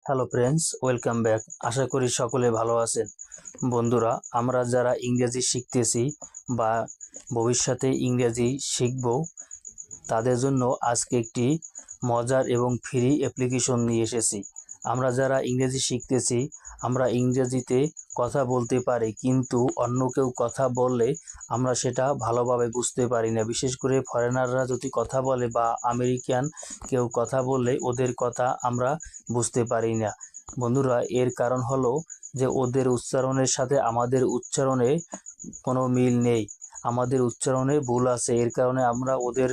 Hello friends, welcome back. আশা করি সকলে ভালো আছেন। বন্ধুরা, আমরা যারা ইংরেজি শিখতেছি বা ভবিষ্যতে ইংরেজি শিখব, তাদের জন্য আজকে একটি মজার এবং ফ্রি অ্যাপ্লিকেশন নিয়ে এসেছি। আমরা যারা ইংরেজি শিখতেছি, আমরা ইংরেজিতে কথা বলতে পারি, কিন্তু অন্য কেউ কথা বললে আমরা সেটা ভালোভাবে বুঝতে পারি না। বিশেষ করে ফরেনাররা যদি কথা বলে বা আমেরিকান কেউ কথা বললে ওদের কথা আমরা বুঝতে পারি না। বন্ধুরা, এর কারণ হলো যে ওদের উচ্চারণের সাথে আমাদের উচ্চারণে কোনো মিল নেই, আমাদের উচ্চারণে ভুল আছে। এর কারণে আমরা ওদের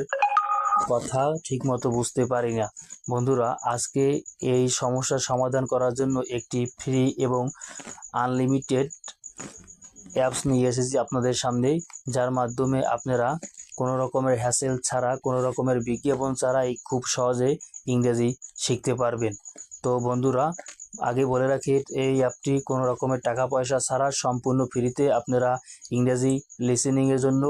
কথা ঠিকমতো বুঝতে পারি না। বন্ধুরা, আজকে এই সমস্যার সমাধান করার জন্য একটি ফ্রি এবং আনলিমিটেড অ্যাপস নিয়ে এসেছি আপনাদের সামনেই, যার মাধ্যমে আপনারা কোনো রকমের হ্যাসেল ছাড়া, কোনো রকমের বিজ্ঞাপন ছাড়াই খুব সহজে ইংরেজি শিখতে পারবেন। তো বন্ধুরা, আগে বলে রাখি, এই অ্যাপটি কোনো রকমের টাকা পয়সা ছাড়া সম্পূর্ণ ফ্রিতে আপনারা ইংরেজি লিসেনিংয়ের জন্য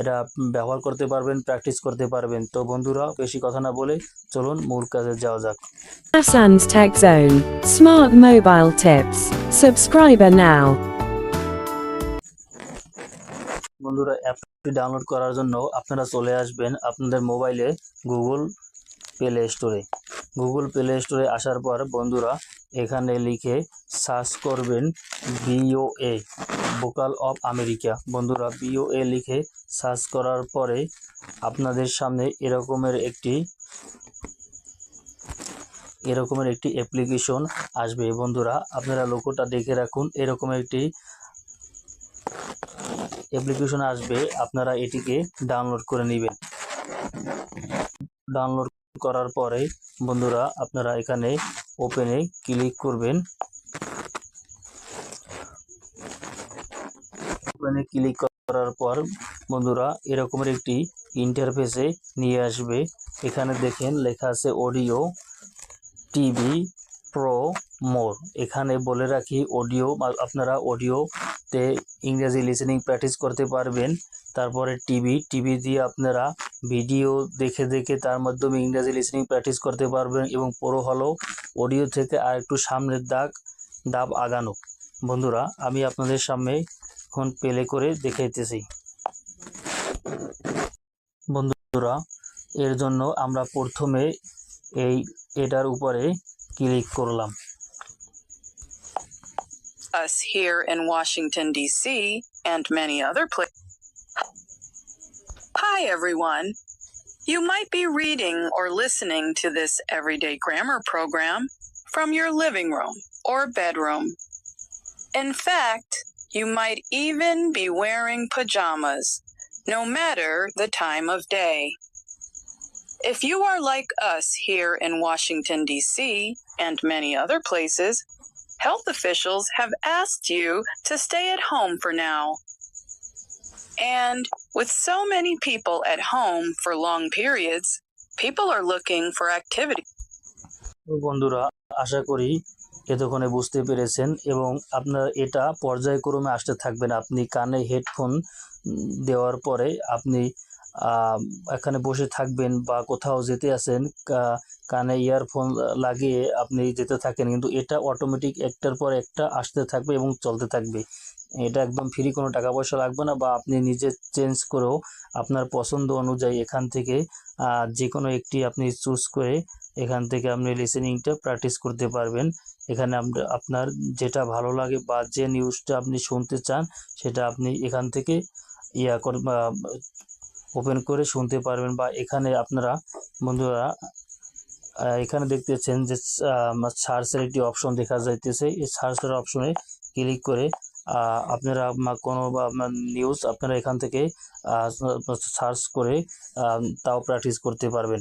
এটা ব্যবহার করতে পারবেন, প্র্যাকটিস করতে পারবেন। তো বন্ধুরা, বেশি কথা না বলে চলুন মূল কাজে যাওয়া যাক। Hassan's Tech Zone. Smart mobile tips. Subscriber now. বন্ধুরা, অ্যাপটি ডাউনলোড করার জন্য আপনারা চলে আসবেন আপনাদের মোবাইলে গুগল প্লে স্টোরে আসার পর বন্ধুরা এখানে লিখে সার্চ করবেন বিওএ, ভোকাল অফ আমেরিকা। বন্ধুরা, বিওএ লিখে সার্চ করার পরে আপনাদের সামনে এরকমের একটি অ্যাপ্লিকেশন আসবে। বন্ধুরা, আপনারা লোগোটা দেখে রাখুন, এরকম একটি অ্যাপ্লিকেশন আসবে, আপনারা এটিকে ডাউনলোড করে নেবেন। ডাউনলোড করার পরে বন্ধুরা আপনারা এখানে ওপেনে ক্লিক করবেন। ওপেনে ক্লিক করার পর বন্ধুরা এরকমের একটি ইন্টারফেসে নিয়ে আসবে। এখানে দেখেন লেখা আছে অডিও টিভি প্রো মোর। এখানে বলে রাখি, আপনারা অডিওতে ইংরেজি লিসেনিং প্র্যাকটিস করতে পারবেন। তারপরে টিভি দিয়ে আপনারা ভিডিও দেখে দেখে তার মাধ্যমে ইংরেজি লিসেনিং প্র্যাকটিস করতে পারবেন। এবং প্রো হলো অডিও থেকে আর একটু সামনের ধাপ আগানো। বন্ধুরা, আমি আপনাদের সামনে এখন প্লে করে দেখাইতেছি। বন্ধুরা, এর জন্য আমরা প্রথমে এটার উপরে ক্লিক করলাম। Us here in Washington, D.C., and many other places. Hi, everyone. You might be reading or listening to this everyday grammar program from your living room or bedroom. In fact, you might even be wearing pajamas, no matter the time of day. If you are like us here in Washington, D.C., and many other places, health officials have asked you to stay at home for now. And with so many people at home for long periods, people are looking for activity. বন্ধুরা, আশা করি এতক্ষণে বুঝতে পেরেছেন এবং আপনার এটা পর্যায়ক্রমে আসতে থাকবেন। আপনি কানে হেডফোন দেওয়ার পরে আপনি এখানে বসে থাকবেন বা কোথাও যেতে আছেন, কানে ইয়ারফোন লাগিয়ে আপনি যেতে থাকেন, কিন্তু এটা অটোমেটিক একটার পর একটা আসতে থাকবে এবং চলতে থাকবে। এটা একদম ফ্রি, কোনো টাকা পয়সা লাগবে না, বা আপনি নিজে চেঞ্জ করেও আপনার পছন্দ অনুযায়ী এখান থেকে যে কোনো একটি আপনি চুজ করে এখান থেকে আপনি লিসেনিংটা প্র্যাকটিস করতে পারবেন। এখানে আপনার যেটা ভালো লাগে বা যে নিউজটা আপনি শুনতে চান সেটা আপনি এখান থেকে ওপেন করে শুনতে পারবেন। বা এখানে আপনারা বন্ধুরা এখানে দেখতেছেন যে সার্চের একটি অপশন দেখা যাইতেছে। এই সার্চের অপশনে ক্লিক করে আপনারা কোনো আপনার নিউজ আপনারা এখান থেকে সার্চ করে তাও প্র্যাকটিস করতে পারবেন।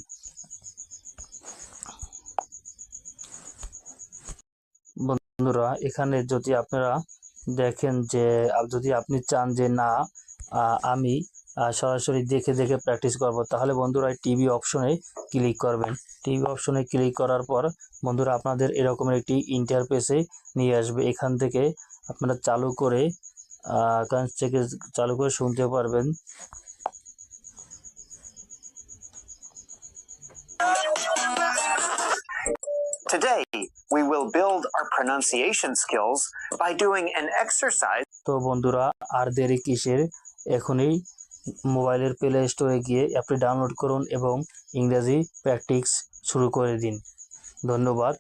বন্ধুরা, এখানে যদি আপনারা দেখেন যে যদি আপনি চান যে না আমি সরাসরি দেখে দেখে প্র্যাকটিস করব, তাহলে বন্ধুরা টিভি অপশনে ক্লিক করবেন। টিভি অপশনে ক্লিক করার পর বন্ধুরা আপনাদের এরকমের একটি ইন্টারফেসে নিয়ে আসবে। এখান থেকে আপনারা চালু করে শুনতে পারবেন। Today, we will build our pronunciation skills by doing an exercise. তো বন্ধুরা, আর দেরি কিসের, এখনই মোবাইলের প্লে স্টোরে গিয়ে অ্যাপটি ডাউনলোড করুন এবং ইংরেজি প্র্যাকটিস শুরু করে দিন। ধন্যবাদ।